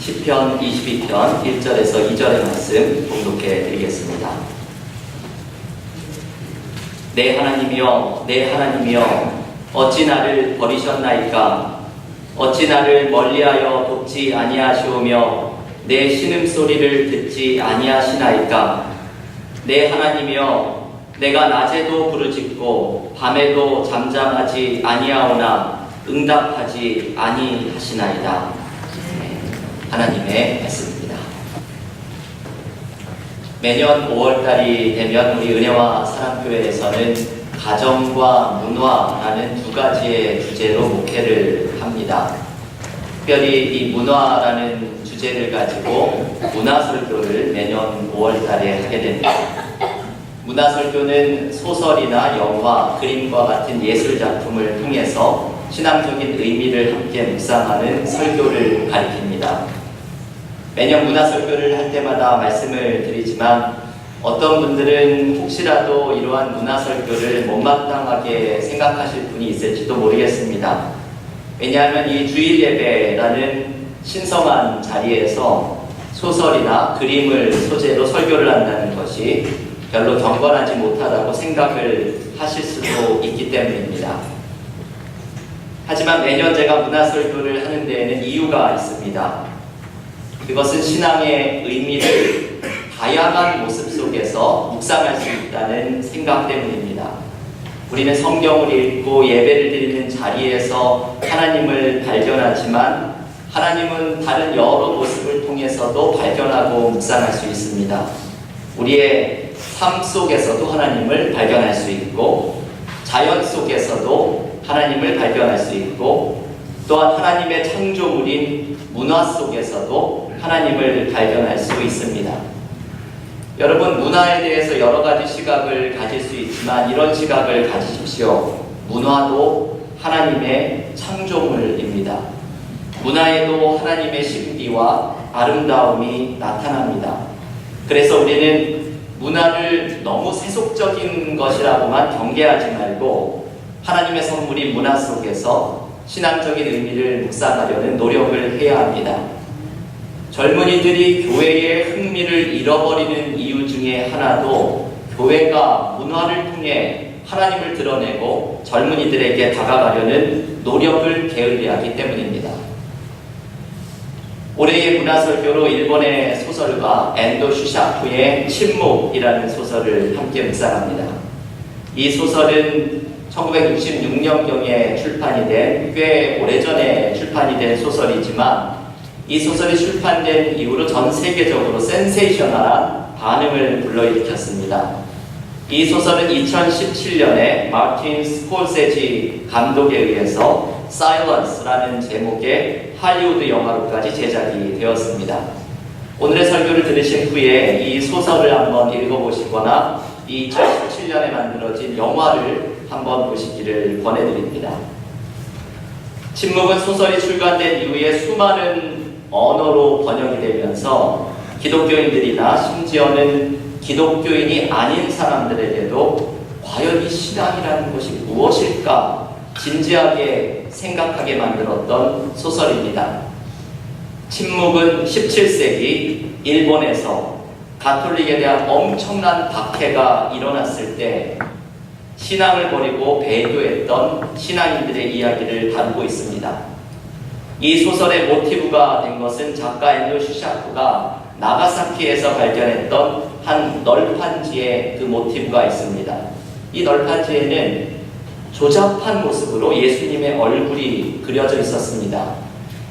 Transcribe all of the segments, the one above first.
시편 22편 1절에서 2절의 말씀 봉독해 드리겠습니다. 내 하나님이여, 내 하나님이여, 어찌 나를 버리셨나이까? 어찌 나를 멀리하여 돕지 아니하시오며 내 신음소리를 듣지 아니하시나이까? 내 하나님이여, 내가 낮에도 부르짖고 밤에도 잠잠하지 아니하오나 응답하지 아니하시나이다. 하나님의 말씀입니다. 매년 5월달이 되면 우리 은혜와 사랑교회에서는 가정과 문화라는 두 가지의 주제로 목회를 합니다. 특별히 이 문화라는 주제를 가지고 문화설교를 매년 5월달에 하게 됩니다. 문화설교는 소설이나 영화, 그림과 같은 예술작품을 통해서 신앙적인 의미를 함께 묵상하는 설교를 가리킵니다. 매년 문화설교를 할 때마다 말씀을 드리지만 어떤 분들은 혹시라도 이러한 문화설교를 못마땅하게 생각하실 분이 있을지도 모르겠습니다. 왜냐하면 이 주일 예배라는 신성한 자리에서 소설이나 그림을 소재로 설교를 한다는 것이 별로 경건하지 못하다고 생각을 하실 수도 있기 때문입니다. 하지만 매년 제가 문화설교를 하는 데에는 이유가 있습니다. 그것은 신앙의 의미를 다양한 모습 속에서 묵상할 수 있다는 생각 때문입니다. 우리는 성경을 읽고 예배를 드리는 자리에서 하나님을 발견하지만 하나님은 다른 여러 모습을 통해서도 발견하고 묵상할 수 있습니다. 우리의 삶 속에서도 하나님을 발견할 수 있고 자연 속에서도 하나님을 발견할 수 있고 또한 하나님의 창조물인 문화 속에서도 하나님을 발견할 수 있습니다. 여러분, 문화에 대해서 여러 가지 시각을 가질 수 있지만 이런 시각을 가지십시오. 문화도 하나님의 창조물입니다. 문화에도 하나님의 신비와 아름다움이 나타납니다. 그래서 우리는 문화를 너무 세속적인 것이라고만 경계하지 말고 하나님의 선물인 문화 속에서 신앙적인 의미를 묵상하려는 노력을 해야 합니다. 젊은이들이 교회의 흥미를 잃어버리는 이유 중에 하나도 교회가 문화를 통해 하나님을 드러내고 젊은이들에게 다가가려는 노력을 게을리하기 때문입니다. 올해의 문화설교로 일본의 소설가 엔도 슈샤쿠의 침묵이라는 소설을 함께 묵상합니다. 이 소설은 1966년경에 출판이 된 꽤 오래전에 출판이 된 소설이지만 이 소설이 출판된 이후로 전 세계적으로 센세이셔널한 반응을 불러일으켰습니다. 이 소설은 2017년에 마틴 스콜세지 감독에 의해서 Silence라는 제목의 할리우드 영화로까지 제작이 되었습니다. 오늘의 설교를 들으신 후에 이 소설을 한번 읽어보시거나 2017년에 만들어진 영화를 한번 보시기를 권해드립니다. 침묵은 소설이 출간된 이후에 수많은 언어로 번역이 되면서 기독교인들이나 심지어는 기독교인이 아닌 사람들에게도 과연 이 신앙이라는 것이 무엇일까 진지하게 생각하게 만들었던 소설입니다. 침묵은 17세기 일본에서 가톨릭에 대한 엄청난 박해가 일어났을 때 신앙을 버리고 배교했던 신앙인들의 이야기를 다루고 있습니다. 이 소설의 모티브가 된 것은 작가 엔도 슈샤쿠가 나가사키에서 발견했던 한 널판지에 그 모티브가 있습니다. 이 널판지에는 조잡한 모습으로 예수님의 얼굴이 그려져 있었습니다.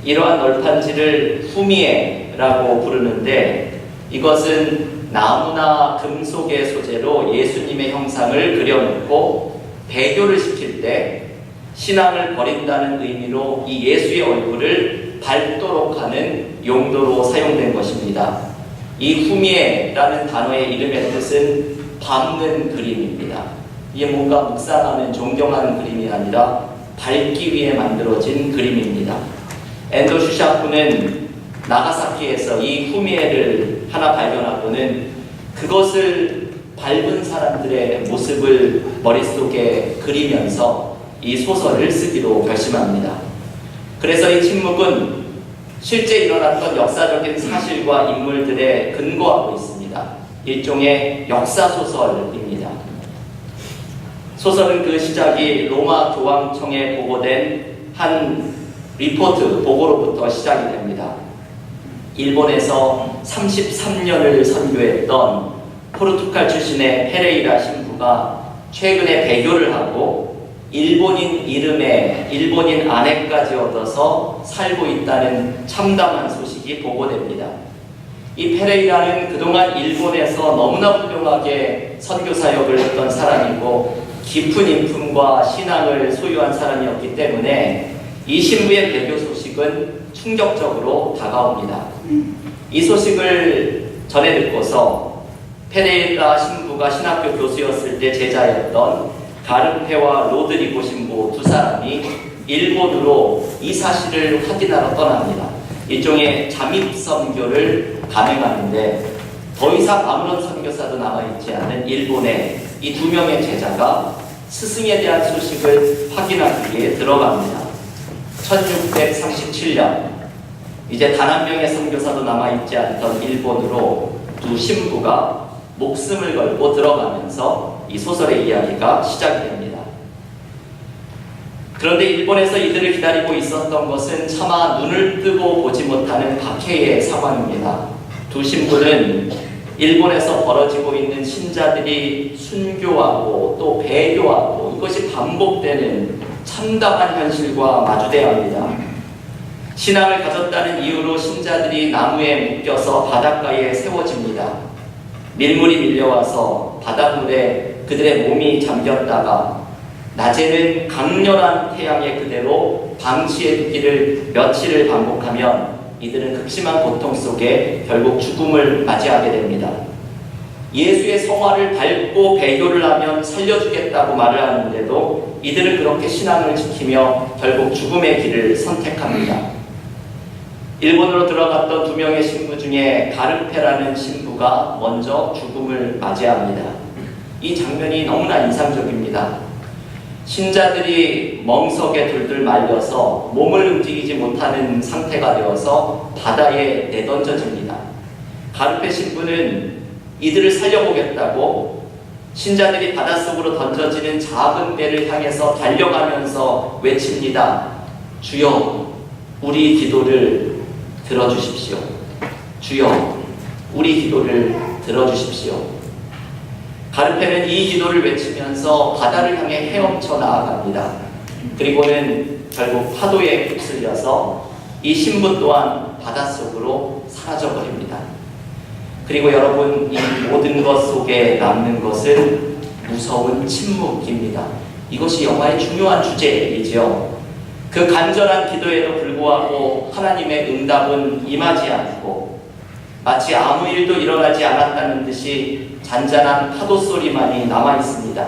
이러한 널판지를 후미에라고 부르는데 이것은 나무나 금속의 소재로 예수님의 형상을 그려놓고 배교를 시킬 때 신앙을 버린다는 의미로 이 예수의 얼굴을 밟도록 하는 용도로 사용된 것입니다. 이 후미에라는 단어의 이름의 뜻은 밟는 그림입니다. 이게 뭔가 묵상하는 존경하는 그림이 아니라 밟기 위해 만들어진 그림입니다. 엔도 슈샤쿠는 나가사키에서 이 후미에를 하나 발견하고는 그것을 밟은 사람들의 모습을 머릿속에 그리면서 이 소설을 쓰기로 결심합니다. 그래서 이 침묵은 실제 일어났던 역사적인 사실과 인물들에 근거하고 있습니다. 일종의 역사소설입니다. 소설은 그 시작이 로마 교황청에 보고된 한 리포트, 보고로부터 시작이 됩니다. 일본에서 33년을 선교했던 포르투갈 출신의 페레이라 신부가 최근에 배교를 하고 일본인 이름에 일본인 아내까지 얻어서 살고 있다는 참담한 소식이 보고됩니다. 이 페레이라는 그동안 일본에서 너무나 훌륭하게 선교 사역을 했던 사람이고 깊은 인품과 신앙을 소유한 사람이었기 때문에 이 신부의 배교 소식은 충격적으로 다가옵니다. 이 소식을 전해 듣고서 페레이라 신부가 신학교 교수였을 때 제자였던 가르페와 로드리고 신부 두 사람이 일본으로 이 사실을 확인하러 떠납니다. 일종의 잠입 선교를 감행하는데 더 이상 아무런 선교사도 남아있지 않은 일본의 이 두 명의 제자가 스승에 대한 소식을 확인하기 위해 들어갑니다. 1637년 이제 단 한 명의 선교사도 남아있지 않던 일본으로 두 신부가 목숨을 걸고 들어가면서 이 소설의 이야기가 시작이 됩니다. 그런데 일본에서 이들을 기다리고 있었던 것은 차마 눈을 뜨고 보지 못하는 박해의 상황입니다. 두 신부는 일본에서 벌어지고 있는 신자들이 순교하고 또 배교하고 이것이 반복되는 참담한 현실과 마주대야 합니다. 신앙을 가졌다는 이유로 신자들이 나무에 묶여서 바닷가에 세워집니다. 밀물이 밀려와서 바닷물에 그들의 몸이 잠겼다가 낮에는 강렬한 태양에 그대로 방치해 두기를 며칠을 반복하면 이들은 극심한 고통 속에 결국 죽음을 맞이하게 됩니다. 예수의 성화를 밟고 배교를 하면 살려주겠다고 말을 하는데도 이들은 그렇게 신앙을 지키며 결국 죽음의 길을 선택합니다. 일본으로 들어갔던 두 명의 신부 중에 가르페라는 신부가 먼저 죽음을 맞이합니다. 이 장면이 너무나 인상적입니다. 신자들이 멍석에 둘둘 말려서 몸을 움직이지 못하는 상태가 되어서 바다에 내던져집니다. 가르페 신부는 이들을 살려보겠다고 신자들이 바닷속으로 던져지는 작은 배를 향해서 달려가면서 외칩니다. 주여, 우리 기도를 들어주십시오. 주여, 우리 기도를 들어주십시오. 가르페는 이 기도를 외치면서 바다를 향해 헤엄쳐 나아갑니다. 그리고는 결국 파도에 휩쓸려서 이 신부 또한 바닷속으로 사라져버립니다. 그리고 여러분, 이 모든 것 속에 남는 것은 무서운 침묵입니다. 이것이 영화의 중요한 주제이죠. 그 간절한 기도에도 불구하고 하나님의 응답은 임하지 않고 마치 아무 일도 일어나지 않았다는 듯이 잔잔한 파도 소리만이 남아있습니다.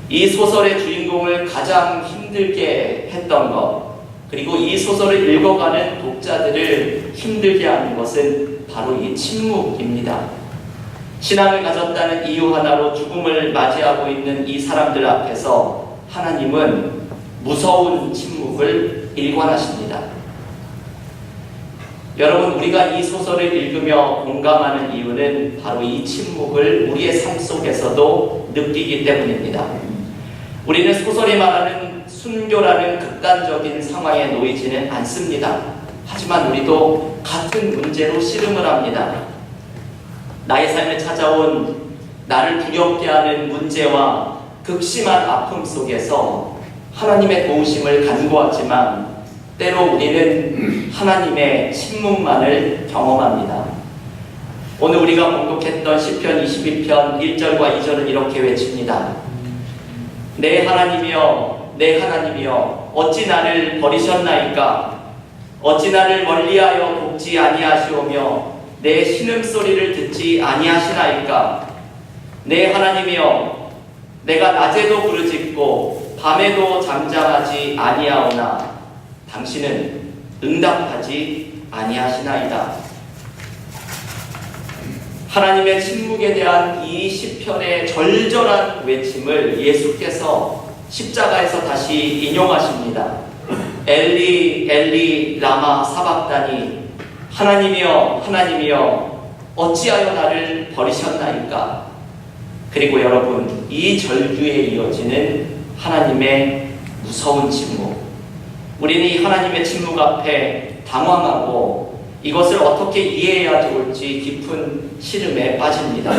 이 소설의 주인공을 가장 힘들게 했던 것, 그리고 이 소설을 읽어가는 독자들을 힘들게 하는 것은 바로 이 침묵입니다. 신앙을 가졌다는 이유 하나로 죽음을 맞이하고 있는 이 사람들 앞에서 하나님은 무서운 침묵을 일관하십니다. 여러분, 우리가 이 소설을 읽으며 공감하는 이유는 바로 이 침묵을 우리의 삶 속에서도 느끼기 때문입니다. 우리는 소설이 말하는 순교라는 극단적인 상황에 놓이지는 않습니다. 하지만 우리도 같은 문제로 씨름을 합니다. 나의 삶에 찾아온 나를 두렵게 하는 문제와 극심한 아픔 속에서 하나님의 도우심을 간구하지만 때로 우리는 하나님의 침묵만을 경험합니다. 오늘 우리가 봉독했던 시편 22편 1절과 2절은 이렇게 외칩니다. 내 하나님이여, 내 하나님이여, 어찌 나를 버리셨나이까? 어찌 나를 멀리하여 돕지 아니하시오며 내 신음소리를 듣지 아니하시나이까? 내 하나님이여, 내가 낮에도 부르짖고 밤에도 잠잠하지 아니하오나 당신은 응답하지 아니하시나이다. 하나님의 침묵에 대한 이 시편의 절절한 외침을 예수께서 십자가에서 다시 인용하십니다. 엘리 엘리 라마 사박다니, 하나님이여 하나님이여 어찌하여 나를 버리셨나이까. 그리고 여러분, 이 절규에 이어지는 하나님의 무서운 침묵. 우리는 이 하나님의 침묵 앞에 당황하고 이것을 어떻게 이해해야 좋을지 깊은 시름에 빠집니다.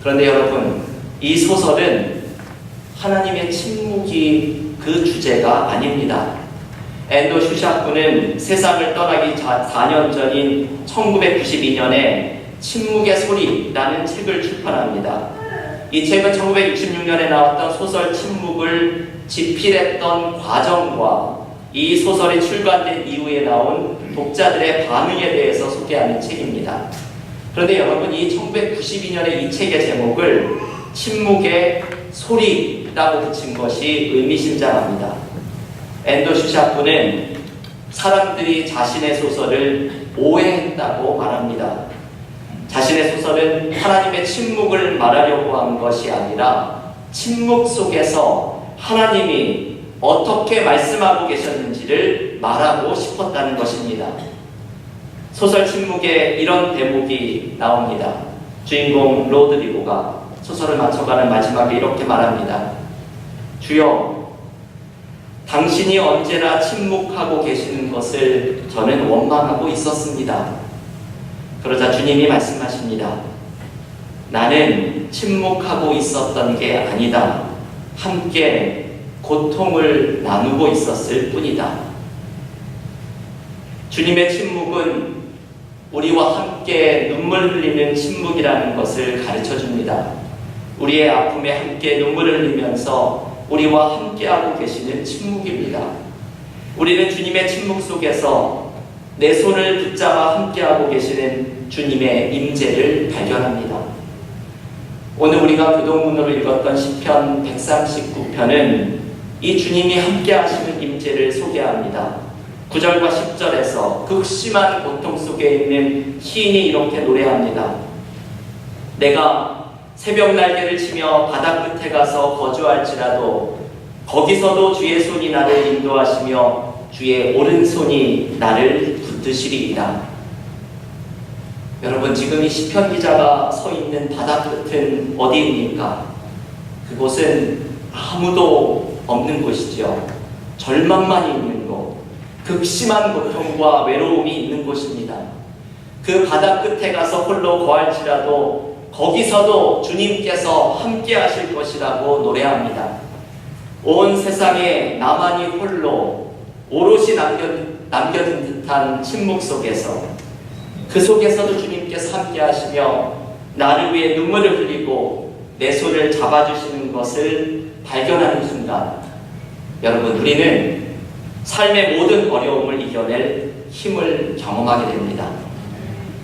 그런데 여러분, 이 소설은 하나님의 침묵이 그 주제가 아닙니다. 앤도 슈샤프는 세상을 떠나기 4년 전인 1992년에 침묵의 소리라는 책을 출판합니다. 이 책은 1966년에 나왔던 소설 침묵을 집필했던 과정과 이 소설이 출간된 이후에 나온 독자들의 반응에 대해서 소개하는 책입니다. 그런데 여러분, 이 1992년에 이 책의 제목을 침묵의 소리라고 붙인 것이 의미심장합니다. 앤도 슈샤프는 사람들이 자신의 소설을 오해했다고 말합니다. 자신의 소설은 하나님의 침묵을 말하려고 한 것이 아니라 침묵 속에서 하나님이 어떻게 말씀하고 계셨는지를 말하고 싶었다는 것입니다. 소설 침묵에 이런 대목이 나옵니다. 주인공 로드리고가 소설을 마쳐가는 마지막에 이렇게 말합니다. 주여, 당신이 언제나 침묵하고 계시는 것을 저는 원망하고 있었습니다. 그러자 주님이 말씀하십니다. 나는 침묵하고 있었던 게 아니다. 함께 고통을 나누고 있었을 뿐이다. 주님의 침묵은 우리와 함께 눈물 흘리는 침묵이라는 것을 가르쳐 줍니다. 우리의 아픔에 함께 눈물을 흘리면서 우리와 함께하고 계시는 침묵입니다. 우리는 주님의 침묵 속에서 내 손을 붙잡아 함께하고 계시는 주님의 임재를 발견합니다. 오늘 우리가 교동문으로 읽었던 시편 139편은 이 주님이 함께하시는 임재를 소개합니다. 9절과 10절에서 극심한 고통 속에 있는 시인이 이렇게 노래합니다. 내가 새벽 날개를 치며 바다 끝에 가서 거주할지라도 거기서도 주의 손이 나를 인도하시며 주의 오른손이 나를 붙드시리이다. 여러분, 지금 이 시편 기자가 서 있는 바다 끝은 어디입니까? 그곳은 아무도 없는 곳이죠. 절망만이 있는 곳, 극심한 고통과 외로움이 있는 곳입니다. 그 바다 끝에 가서 홀로 거할지라도 거기서도 주님께서 함께 하실 것이라고 노래합니다. 온 세상에 나만이 홀로 오롯이 남겨둔 듯한 침묵 속에서, 그 속에서도 주님께서 함께 하시며 나를 위해 눈물을 흘리고 내 손을 잡아주시는 것을 발견하는 순간, 여러분, 우리는 삶의 모든 어려움을 이겨낼 힘을 경험하게 됩니다.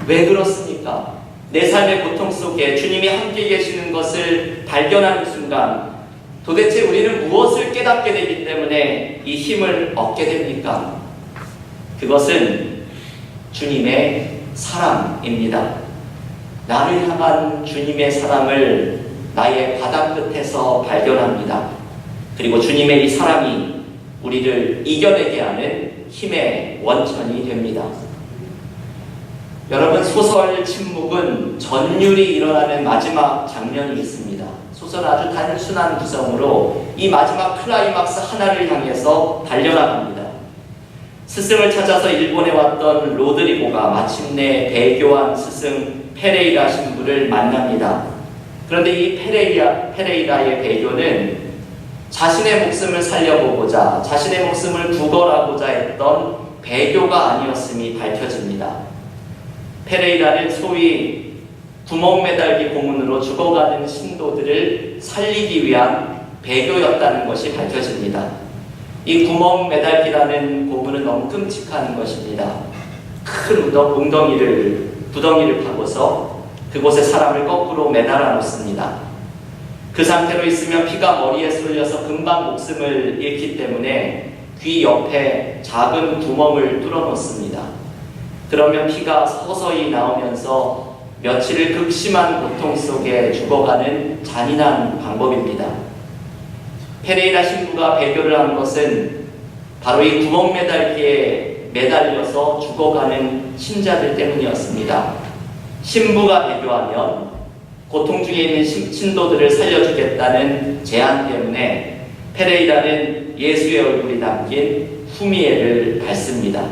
왜 그렇습니까? 내 삶의 고통 속에 주님이 함께 계시는 것을 발견하는 순간 도대체 우리는 무엇을 깨닫게 되기 때문에 이 힘을 얻게 됩니까? 그것은 주님의 사랑입니다. 나를 향한 주님의 사랑을 나의 바다 끝에서 발견합니다. 그리고 주님의 이 사랑이 우리를 이겨내게 하는 힘의 원천이 됩니다. 여러분, 소설 침묵은 전율이 일어나는 마지막 장면이 있습니다. 소설은 아주 단순한 구성으로 이 마지막 클라이막스 하나를 향해서 달려나갑니다. 스승을 찾아서 일본에 왔던 로드리고가 마침내 배교한 스승 페레이라 신부를 만납니다. 그런데 이 페레이라의 배교는 자신의 목숨을 살려보고자, 자신의 목숨을 구걸하고자 했던 배교가 아니었음이 밝혀집니다. 페레이라는 소위 구멍 매달기 고문으로 죽어가는 신도들을 살리기 위한 배교였다는 것이 밝혀집니다. 이 구멍 매달기라는 고문은 너무 끔찍한 것입니다. 큰 부덩이를 파고서 그곳에 사람을 거꾸로 매달아 놓습니다. 그 상태로 있으면 피가 머리에 쏠려서 금방 목숨을 잃기 때문에 귀 옆에 작은 구멍을 뚫어 놓습니다. 그러면 피가 서서히 나오면서 며칠을 극심한 고통 속에 죽어가는 잔인한 방법입니다. 페레이라 신부가 배교를 한 것은 바로 이 구멍 매달기에 매달려서 죽어가는 신자들 때문이었습니다. 신부가 배교하면 고통 중에 있는 신도들을 살려주겠다는 제안 때문에 페레이라는 예수의 얼굴이 담긴 후미에를 밟습니다.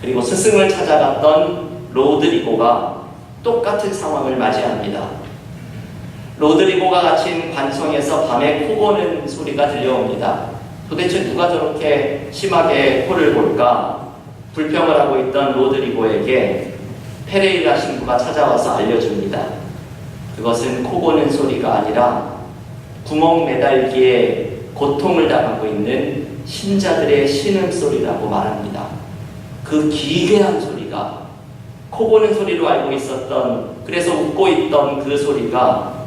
그리고 스승을 찾아갔던 로드리고가 똑같은 상황을 맞이합니다. 로드리고가 갇힌 관성에서 밤에 코 고는 소리가 들려옵니다. 도대체 누가 저렇게 심하게 코를 골까? 불평을 하고 있던 로드리고에게 페레이라 신부가 찾아와서 알려줍니다. 그것은 코 고는 소리가 아니라 구멍 매달기에 고통을 당하고 있는 신자들의 신음소리라고 말합니다. 그 기괴한 소리가, 코 고는 소리로 알고 있었던, 그래서 웃고 있던 그 소리가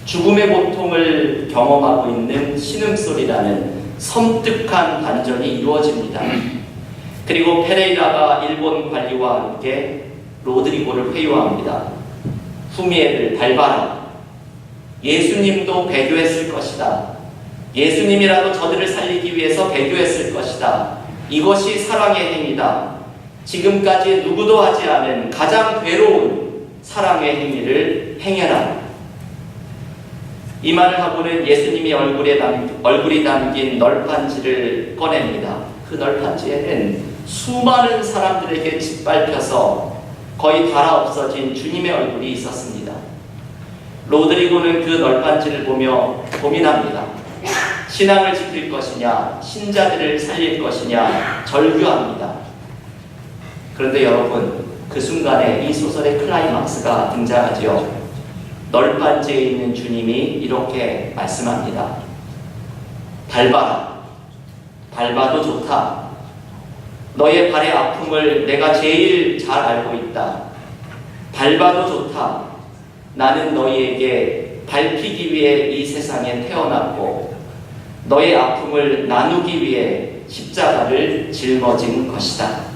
죽음의 고통을 경험하고 있는 신음소리라는 섬뜩한 반전이 이루어집니다. 그리고 페레이라가 일본 관리와 함께 로드리고를 회유합니다. 후미에를 밟아라. 예수님도 배교했을 것이다. 예수님이라도 저들을 살리기 위해서 배교했을 것이다. 이것이 사랑의 행위다. 지금까지 누구도 하지 않은 가장 괴로운 사랑의 행위를 행해라. 이 말을 하고는 예수님이 얼굴이 담긴 널판지를 꺼냅니다. 그 널판지에는 수많은 사람들에게 짓밟혀서 거의 달아 없어진 주님의 얼굴이 있었습니다. 로드리고는 그 널판지를 보며 고민합니다. 신앙을 지킬 것이냐, 신자들을 살릴 것이냐 절규합니다. 그런데 여러분, 그 순간에 이 소설의 클라이막스가 등장하지요. 널판지에 있는 주님이 이렇게 말씀합니다. 밟아라. 밟아도 좋다. 너의 발의 아픔을 내가 제일 잘 알고 있다. 밟아도 좋다. 나는 너희에게 밟히기 위해 이 세상에 태어났고 너의 아픔을 나누기 위해 십자가를 짊어진 것이다.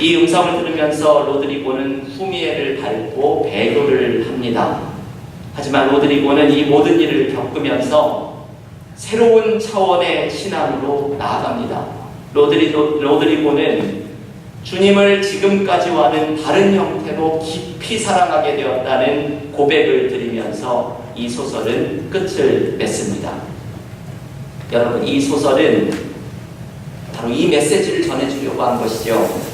이 음성을 들으면서 로드리고는 후미에를 밟고 배교를 합니다. 하지만 로드리고는 이 모든 일을 겪으면서 새로운 차원의 신앙으로 나아갑니다. 로드리고는 주님을 지금까지와는 다른 형태로 깊이 사랑하게 되었다는 고백을 드리면서 이 소설은 끝을 맺습니다. 여러분, 이 소설은 바로 이 메시지를 전해주려고 한 것이죠.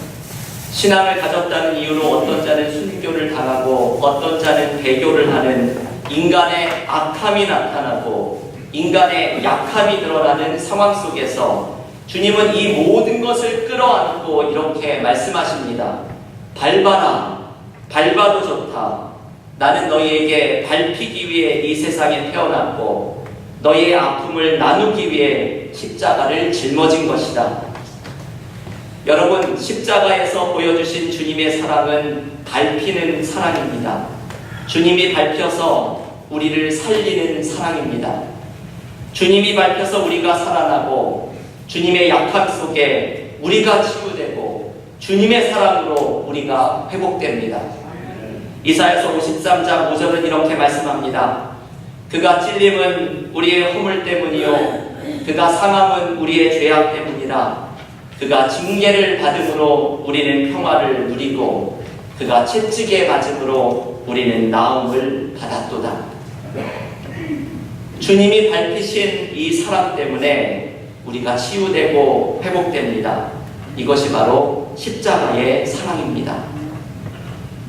신앙을 가졌다는 이유로 어떤 자는 순교를 당하고 어떤 자는 배교를 하는 인간의 악함이 나타나고 인간의 약함이 드러나는 상황 속에서 주님은 이 모든 것을 끌어안고 이렇게 말씀하십니다. 밟아라. 밟아도 좋다. 나는 너희에게 밟히기 위해 이 세상에 태어났고 너희의 아픔을 나누기 위해 십자가를 짊어진 것이다. 여러분, 십자가에서 보여주신 주님의 사랑은 밟히는 사랑입니다. 주님이 밟혀서 우리를 살리는 사랑입니다. 주님이 밟혀서 우리가 살아나고 주님의 약함 속에 우리가 치유되고 주님의 사랑으로 우리가 회복됩니다. 이사야서 53장 5절은 이렇게 말씀합니다. 그가 찔림은 우리의 허물 때문이요 그가 상함은 우리의 죄악 때문이라. 그가 징계를 받음으로 우리는 평화를 누리고 그가 채찍에 맞음으로 우리는 나음을 받았도다. 주님이 밟히신 이 사랑 때문에 우리가 치유되고 회복됩니다. 이것이 바로 십자가의 사랑입니다.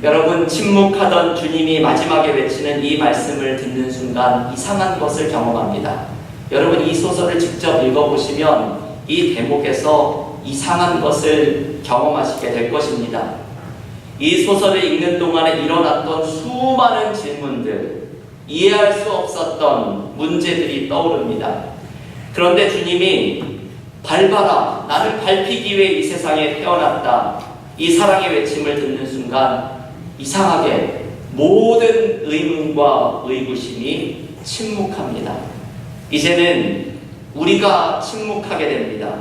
여러분, 침묵하던 주님이 마지막에 외치는 이 말씀을 듣는 순간 이상한 것을 경험합니다. 여러분, 이 소설을 직접 읽어보시면 이 대목에서 이상한 것을 경험하시게 될 것입니다. 이 소설을 읽는 동안에 일어났던 수많은 질문들, 이해할 수 없었던 문제들이 떠오릅니다. 그런데 주님이 밟아라, 나를 밟히기 위해 이 세상에 태어났다, 이 사랑의 외침을 듣는 순간 이상하게 모든 의문과 의구심이 침묵합니다. 이제는 우리가 침묵하게 됩니다.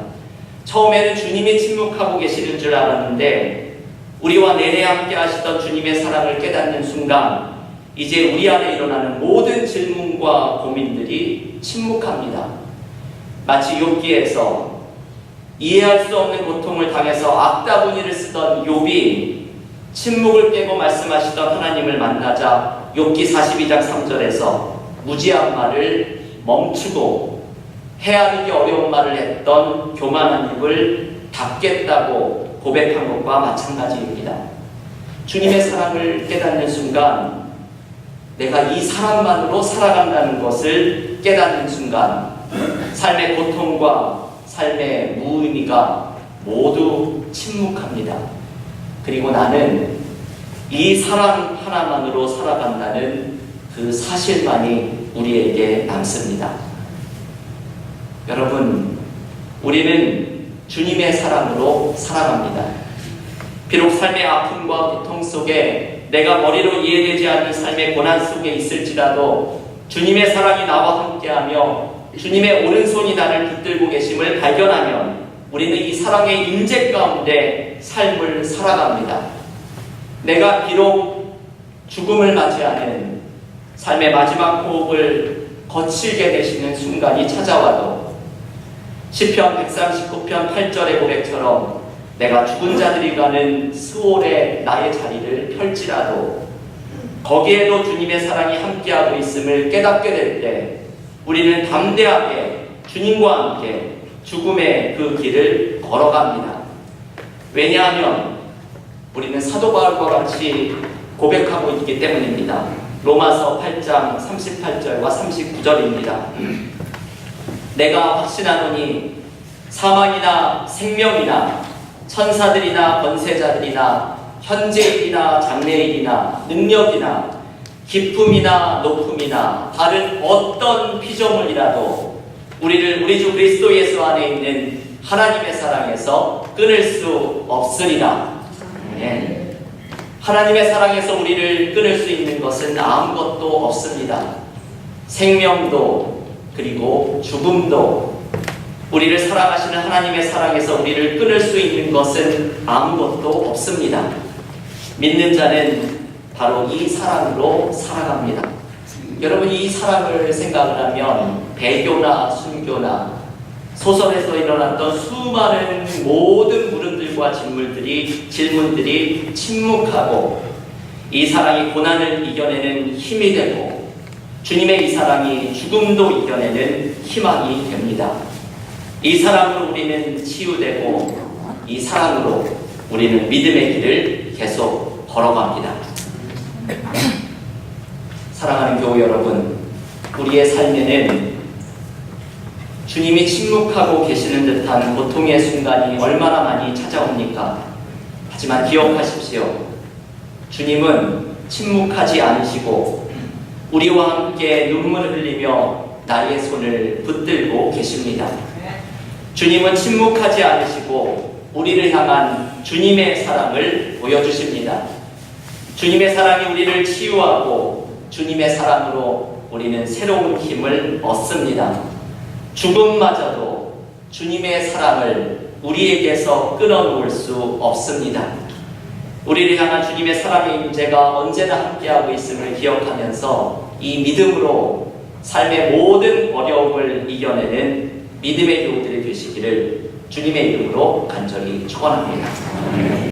처음에는 주님이 침묵하고 계시는 줄 알았는데 우리와 내내 함께 하시던 주님의 사랑을 깨닫는 순간 이제 우리 안에 일어나는 모든 질문과 고민들이 침묵합니다. 마치 욥기에서 이해할 수 없는 고통을 당해서 악다구니를 쓰던 욥이 침묵을 깨고 말씀하시던 하나님을 만나자 욥기 42장 3절에서 무지한 말을 멈추고 헤아리기 어려운 말을 했던 교만한 입을 닫겠다고 고백한 것과 마찬가지입니다. 주님의 사랑을 깨닫는 순간, 내가 이 사랑만으로 살아간다는 것을 깨닫는 순간, 삶의 고통과 삶의 무의미가 모두 침묵합니다. 그리고 나는 이 사랑 하나만으로 살아간다는 그 사실만이 우리에게 남습니다. 여러분, 우리는 주님의 사랑으로 살아갑니다. 비록 삶의 아픔과 고통 속에 내가 머리로 이해되지 않는 삶의 고난 속에 있을지라도 주님의 사랑이 나와 함께하며 주님의 오른손이 나를 붙들고 계심을 발견하면 우리는 이 사랑의 임재 가운데 삶을 살아갑니다. 내가 비록 죽음을 맞이하는 삶의 마지막 호흡을 거칠게 되시는 순간이 찾아와도 시편 139편 8절의 고백처럼 내가 죽은 자들이 가는 스올에 나의 자리를 펼지라도 거기에도 주님의 사랑이 함께하고 있음을 깨닫게 될 때 우리는 담대하게 주님과 함께 죽음의 그 길을 걸어갑니다. 왜냐하면 우리는 사도 바울과 같이 고백하고 있기 때문입니다. 로마서 8장 38절과 39절입니다. 내가 확신하노니 사망이나 생명이나 천사들이나 권세자들이나 현재일이나 장래일이나 능력이나 기쁨이나 높음이나 다른 어떤 피조물이라도 우리를 우리 주 그리스도 예수 안에 있는 하나님의 사랑에서 끊을 수 없으리라. 네. 하나님의 사랑에서 우리를 끊을 수 있는 것은 아무것도 없습니다. 생명도 그리고 죽음도 우리를 사랑하시는 하나님의 사랑에서 우리를 끊을 수 있는 것은 아무것도 없습니다. 믿는 자는 바로 이 사랑으로 살아갑니다. 여러분, 이 사랑을 생각을 하면 배교나 순교나 소설에서 일어났던 수많은 모든 물음들과 질문들이 침묵하고 이 사랑이 고난을 이겨내는 힘이 되고 주님의 이 사랑이 죽음도 이겨내는 희망이 됩니다. 이 사랑으로 우리는 치유되고 이 사랑으로 우리는 믿음의 길을 계속 걸어갑니다. 사랑하는 교우 여러분, 우리의 삶에는 주님이 침묵하고 계시는 듯한 고통의 순간이 얼마나 많이 찾아옵니까? 하지만 기억하십시오. 주님은 침묵하지 않으시고 우리와 함께 눈물을 흘리며 나의 손을 붙들고 계십니다. 주님은 침묵하지 않으시고 우리를 향한 주님의 사랑을 보여주십니다. 주님의 사랑이 우리를 치유하고 주님의 사랑으로 우리는 새로운 힘을 얻습니다. 죽음마저도 주님의 사랑을 우리에게서 끊어놓을 수 없습니다. 우리를 향한 주님의 사랑의 임재가 언제나 함께하고 있음을 기억하면서 이 믿음으로 삶의 모든 어려움을 이겨내는 믿음의 교우들이 되시기를 주님의 이름으로 간절히 축원합니다.